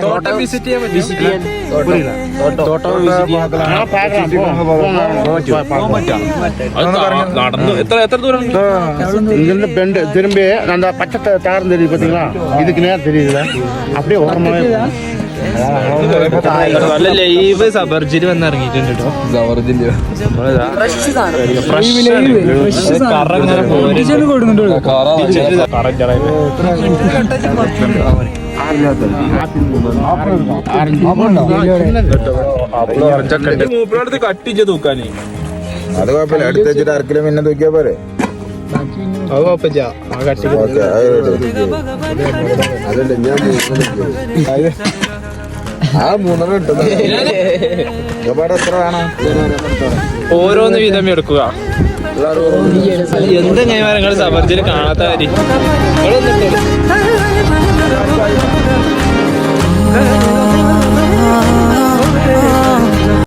തോട്ടം വിസിറ്റ് ചെയ്യാൻ നടന്നു എത്ര ദൂരം இங்கிருந்து பெண்டு திரும்பி அந்த பச்சை தாரம் தெரியுது பாத்தீங்களா, இதுக்கு நேரம் தெரியுதுல, அப்படியே ஓரமாவே നല്ല ലൈവ് സബർജില് വന്ന് ഇറങ്ങിയിട്ടുണ്ട് കേട്ടോ. മൂപ്പരടുത്ത് കട്ടിച്ച് തൂക്കാനേ അത് കുഴപ്പമില്ല, അടുത്ത് വെച്ചിട്ട് അരക്കിലും പിന്നെ തൂക്കിയാ പോരെ. അത് കുഴപ്പമില്ല. അതല്ല ഞാൻ ആ 3 കിട്ടുന്നത് എത്ര വേണം? ഓരോന്ന് വീതം എടുക്കുക. എന്തെങ്ങനെ നിങ്ങൾ സബർജില് കാണാത്ത കാര്യം